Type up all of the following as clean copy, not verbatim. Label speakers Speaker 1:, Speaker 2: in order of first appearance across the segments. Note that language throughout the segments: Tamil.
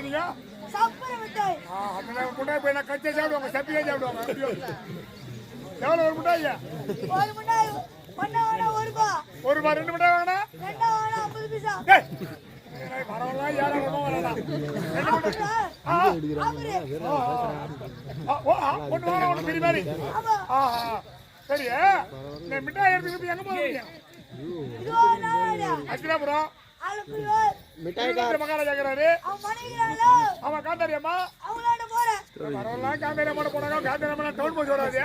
Speaker 1: நீங்க
Speaker 2: சப்பர மிட்டாய்.
Speaker 1: அந்த முட்டாய் போய் கச்சே சாப்பிடுவாங்க, சப்பியே சாப்பிடுவாங்க. எவ்வளவு ஒரு முட்டாய்?
Speaker 2: ஒரு மிட்டாய் ஒண்ணா வேணா ஒரு ரூபாய்.
Speaker 1: ஒரு ரூபாய் 2 மிட்டாய் வாங்கினா?
Speaker 2: ரெண்டா வேணா 50 பைசா.
Speaker 1: பரவாயில்ல, யாரும் வரலாம். ஒண்ணு பெரிய மாதிரி. சரி, மிட்டாய் எடுத்துக்கிட்டு எங்க போறீங்க? அச்சிராபுரம் மகாராஜா கேக்குறாரு. அவன் காந்தாரியம்மா பரவாயில்ல, காந்தாரியம்மா போனாங்க. காந்தாரியம்மா டவுன் போய் சொல்றாரு.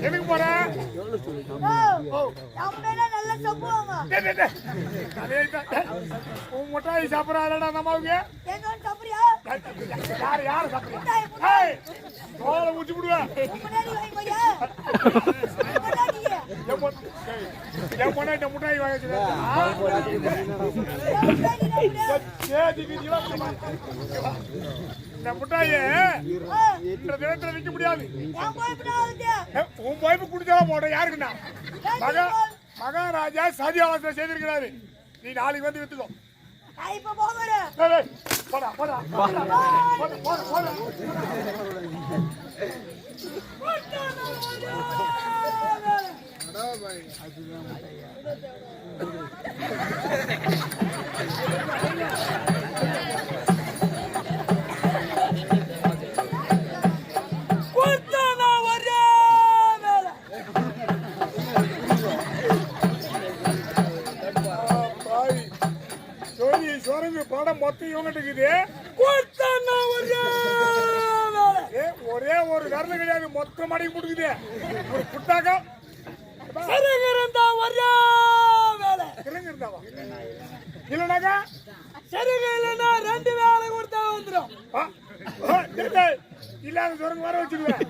Speaker 1: எதுக்கு போற? முட்டாய் சாப்பிடறாடா அந்த அம்மாவுக்கு. யாரு யாரு சாப்பிடுறா? தோலை ஊற்றி விடுவேன். என் பொண்ணாட்ட முட்டாய் வாங்க இந்த முட்டாய இந்த தினத்துல விற்க முடியாது. உன் பைப்பு குடிச்சாலும் போட யாருக்குண்ணா? மகாராஜா சதியாவசம் செய்திருக்கிறாரு. நீ நாளைக்கு வந்து வித்துக்கோ. போடா போடா படம் மொத்தம் இவங்கிட்ட இருக்குது. ஒரே ஒரு விரல கிடையாது, மொத்தம் மடக்கி போட்டுக்குது. ஒரு புட்டாக்கா இல்லனாக்கா
Speaker 2: சரிங்க இல்லன்னா 2 வேலை கொடுத்தா வந்துடும்.
Speaker 1: இல்லாத சொரங்க வர வச்சுக்குவேன்.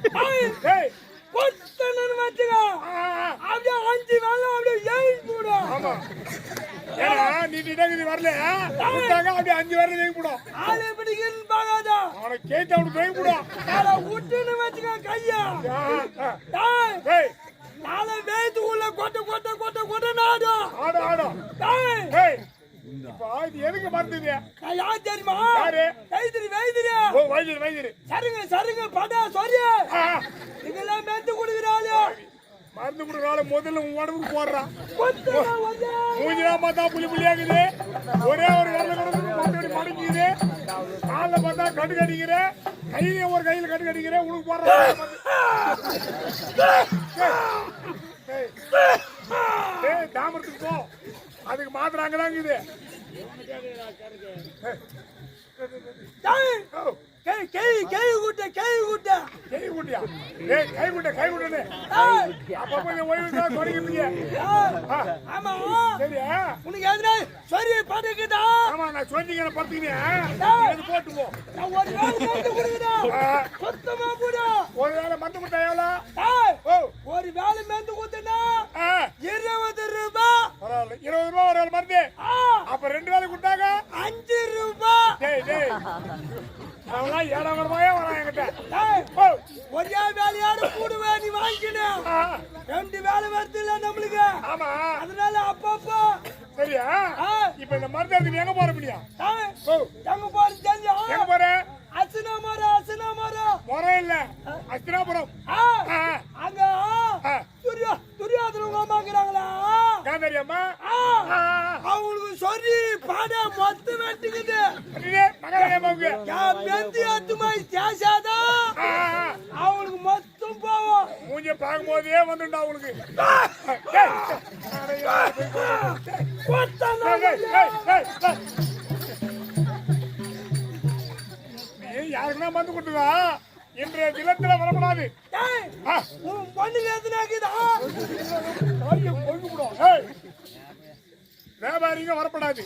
Speaker 2: அப்படியே 5 வேலை அப்படியே 7 போடும்.
Speaker 1: ஆமா, நீ வரல அப்படியே 5 வரல வேக போடும்.
Speaker 2: ஆளு பிடிக்கிறன்னு பாக்காதா
Speaker 1: அவனை கேட்டு அவனுக்கு வேக போடும்.
Speaker 2: விட்டுன்னு வச்சுக்க கையா. நாளை வேத்துக்குள்ள கொட்ட கொட்ட கொட்ட கொட்ட நாடும்
Speaker 1: ஆடும் ஆடும். எதுக்கு மறந்தது
Speaker 2: யார் தெரியுமா? வைத்திரி வைத்திரி
Speaker 1: வைத்திரி வைத்திரி
Speaker 2: சரிங்க சரிங்க படா சொரிய இதெல்லாம் மெத்து குடுக்குறாளு.
Speaker 1: மருந்து குடுக்குறாளு. முதல்ல உன் உடம்புக்கு போடுறான். மூஞ்சினா பார்த்தா புள்ளி புள்ளியாக்குது. ஒரே ஒரு வேலை மடக்கிது. காலில் பார்த்தா கட்டு கடிக்கிற. கையில ஒரு கையில கட்டு கடிக்கிற. உனக்கு போடுறான். தாமரத்துக்கு போ, அதுக்கு மாத்திரம் அங்கதான் இருக்குது. ஒரு வேலை மருந்து கொடுத்தா எவ்வளோ?
Speaker 2: ஒரு வேலை மருந்து கொடுத்தா 20 ரூபாய்.
Speaker 1: 20 ரூபாய் ஒரு வேலை மருந்து. அப்ப 2 வேலை கொடுத்தாங்க
Speaker 2: 5 ரூபாய்.
Speaker 1: அவெல்லாம் 7 ரூபாயே வரான் என்கிட்ட.
Speaker 2: ஒரே வேலையோட கூடுவே நீ வாங்கிக்கணும். 2 வேலை வருது இல்ல நம்மளுக்கு.
Speaker 1: ஆமா,
Speaker 2: அதனால அப்பப்போ
Speaker 1: சரியா? இப்ப இந்த மருந்து எடுத்து எங்க போற முடியும்?
Speaker 2: எங்க போறது தெரியும்?
Speaker 1: எங்க போற?
Speaker 2: அசினாமரம் அசினாமரம்
Speaker 1: முறை இல்ல, அஸ்தினாபுரம்.
Speaker 2: அங்க துரியாதன மாமாங்கிறாங்களா
Speaker 1: காந்தாரியம்மா?
Speaker 2: அவங்களுக்கு சொல்லி பாட மொத்த வெட்டுக்குது.
Speaker 1: மகாராஜாவுக்கு
Speaker 2: மெத்தி அத்துமாய் தேசாதா அவங்களுக்கு மொத்தம் போவோம்.
Speaker 1: மூஞ்சிய பார்க்கும் போதே வந்துட்டா அவங்களுக்கு. யாருக்குன்னா மருந்து கொடுத்துதா? இன்றைய தினத்துல வரப்படாது. வியாபாரிங்க வரப்படாது.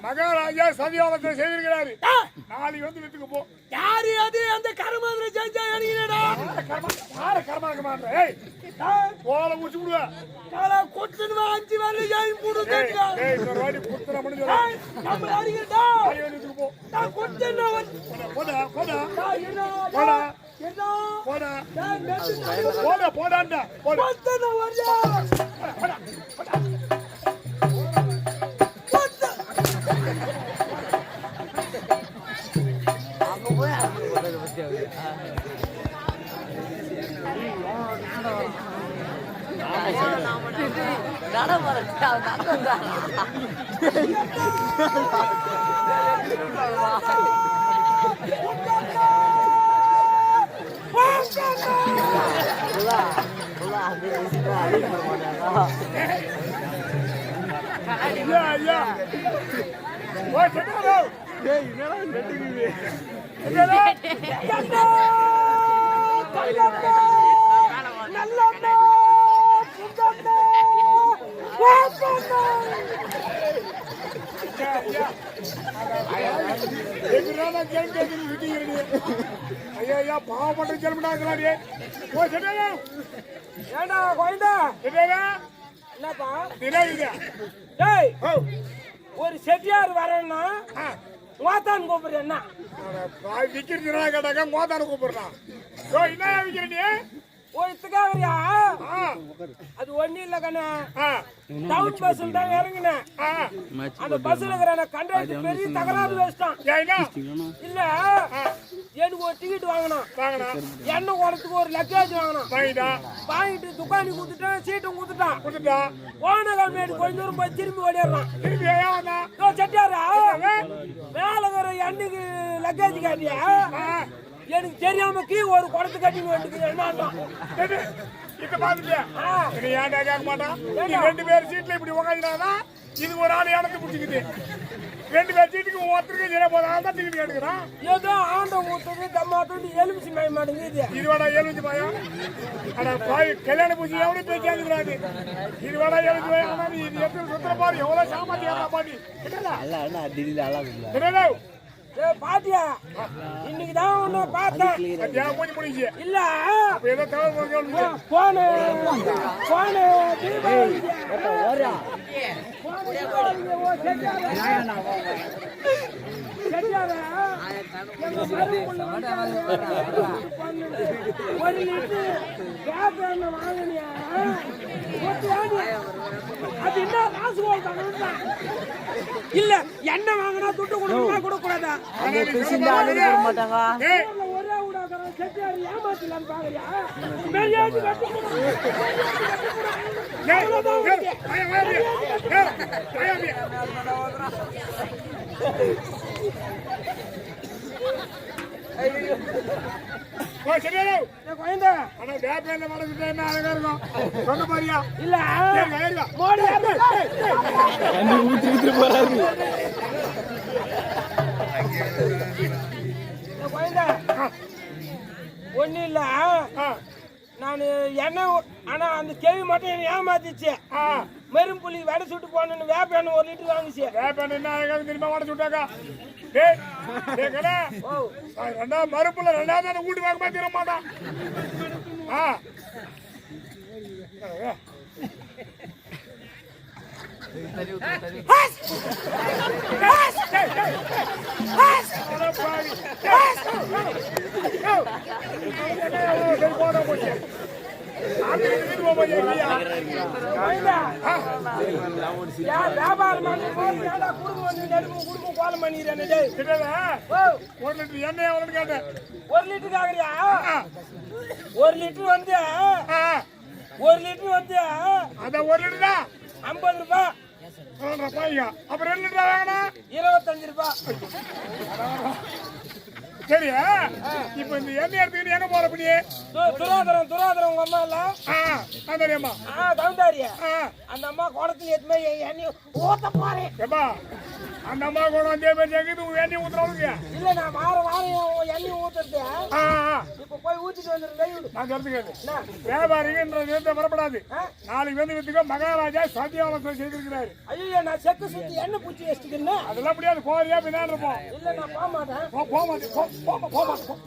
Speaker 1: மகாராஜா சதியாவத்தை செய்திருக்கிறாரு. நாளைக்கு வந்து வித்துக்கு போ.
Speaker 2: யாரு அது அந்த கர்மாந்திர செஞ்சா அணியடா.
Speaker 1: யார கர்மாக்க மாட்டே? போல ஊசி விடுவ.
Speaker 2: கால கொட்டுன 5 வேலை ஏய் போடு கேட்க.
Speaker 1: இந்த வாடி குத்துற முடிஞ்சு.
Speaker 2: நம்ம அடிங்கடா.
Speaker 1: வித்துக்கு போ.
Speaker 2: நான் கொட்டுன
Speaker 1: போடா போடா.
Speaker 2: போடா.
Speaker 1: போடா போடா போடாண்டா.
Speaker 2: கொட்டுன வரியா.
Speaker 1: போடா போடா. ஐயா ஓ செட்டாரோ டேய் என்னடா நெட்டுக்குது என்னடா கண்ணா கண்ணா நல்லண்ணா சுந்தண்ணா வாப்பண்ணா ஐயா எதுனால கேம் கேக்குது விட்டீங்க ஐயா பாவப்பட்ட ஜெல்மடாங்கறாடே ஓ செட்டாரோ
Speaker 2: ஏண்டா கோயிந்தா
Speaker 1: செட்டாரோ
Speaker 2: என்னப்பா
Speaker 1: திரையுதா
Speaker 2: டேய் ஒரு செட்டியார் வரேன்னா மோத்தான் கூப்பிடுற என்ன
Speaker 1: விக்கிறதுனா கேட்டாக்க மோத்தான கூப்பிடுறான் என்ன விக்கிற நீ
Speaker 2: இத்துக்காகறியா அது ஒண்ணு இல்ல கண்ணா டவுன் பஸ்ல தான் இறங்கினேன் அந்த பஸ்ல இருக்கிற கண்டக்டர் பெரிய தகராறு வச்சிட்டான் இல்ல எனக்கு ஒரு டிக்கெட் வாங்கணும் எண்ணெய் குடத்துக்கு ஒரு லக்கேஜ் வாங்கணும் வாங்கிட்டு துக்கானி கொடுத்துட்டேன் சீட்டும் கொடுத்துட்டான் போன கிழமை கொஞ்ச தூரம் போய் திரும்பி ஓடிடுறான் செட்டியாரா மேல இருக்கிற எண்ணெய்க்கு லக்கேஜ் காட்டியா எனக்கு தெரியாம கீ ஒரு குடத்து கட்டி வேண்டியது என்ன
Speaker 1: இத பாத்துட்டியா நீ ஏன்டா கேட்க மாட்டான் நீ ரெண்டு பேர் சீட்ல இப்படி உட்கார்ந்தானா இது ஒரு ஆளு இடத்து புடிச்சிக்குது ரெண்டு பேர் சீட்டுக்கு ஒருத்தருக்கு ஜெர போறான் தான் டிக்கெட் எடுக்கறான்
Speaker 2: ஏதோ ஆண்ட ஊத்துது தம்மாட்டு எலுமிச்சி மய மாட்டேங்குது
Speaker 1: இதுவாடா எலுமிச்சி மயம் அட பாய் கல்யாண பூஜை எவனே பேச்சாதுறாது இதுவாடா எலுமிச்சி மயம் ஆனா நீ இது எப்படி சுத்தற பாரு எவ்வளவு சாமாத்தி ஏறா பாடி இல்ல அண்ணா டிகிரி அழகு இல்ல
Speaker 2: பாத்தியா இன்னைக்கு தான் உன்னை பார்த்தேன்
Speaker 1: இல்ல ஏதோ தகவல்
Speaker 2: போன ஒரு லிட்டர் கேப் வாங்கினியா அது என்ன காசு இல்ல என்ன வாங்கினா துட்டு கொடுக்கணுமா கொடுக்கூடாதா ஒரே ஊடாக்கிற செட்டியார் ஏமாத்தலான்னு பாக்குறியா மரியாதை இல்ல ஒண்ணு இல்ல நான் என்ன ஆனா அந்த கேள்வி மட்டும் என்ன ஏமாத்திச்சு மெரும் புள்ளி வடை சுட்டு போனேன்னு வேப்ப ஒரு லிட்டர் வாங்கிச்சு
Speaker 1: வேப்ப என்ன திரும்ப வடை சுட்டாக்கா மறுப்புல ரெண்டாவது வீட்டு வாங்க தீர மாட்டான்
Speaker 2: வியாபாரம் கோலம் பண்ணிடுறேன்
Speaker 1: 1 லிட்டர் எண்ணெய் எவ்வளவு கேட்டேன்
Speaker 2: 1 லிட்டர் ஆகுறியா 1 லிட்டர் வந்து 1 லிட்டர் வந்து
Speaker 1: அதான் 1 லிட்டர் தான்
Speaker 2: 50 ரூபாய்
Speaker 1: அப்புறம் 2 லிட்டர் வாங்கினா
Speaker 2: 25 ரூபாய்
Speaker 1: சரியா இப்ப இந்த எண்ணெய் எடுத்துக்கிட்டு எங்க போற பண்ணி
Speaker 2: துராதரம் உங்க அம்மா இல்ல
Speaker 1: அம்மா
Speaker 2: கவுண்டாரியா அந்த அம்மா குடத்துல எதுவுமே எண்ணெய் ஊத்த போறேன்
Speaker 1: அந்த அம்மா கூட அதே மாதிரி எண்ணெய் ஊத்துறவங்க
Speaker 2: இல்ல நான் வாரம் எண்ணெய் ஊத்துறது இப்ப போய் ஊத்திட்டு வந்துடுறேன்
Speaker 1: நான் சொல்றதுக்கு வியாபாரிகன்றது வரப்படாது நாளைக்கு வந்து வித்துக்க மகாராஜா சத்தியாவசம் செய்திருக்கிறாரு
Speaker 2: ஐயோ நான் செக்கு சுத்தி எண்ணெய் பூச்சி வச்சுக்கிறேன்
Speaker 1: அதெல்லாம் முடியாது கோரியா பின்னாடி இருப்போம்
Speaker 2: இல்ல நான் போக மாட்டேன்
Speaker 1: போக மாட்டேன்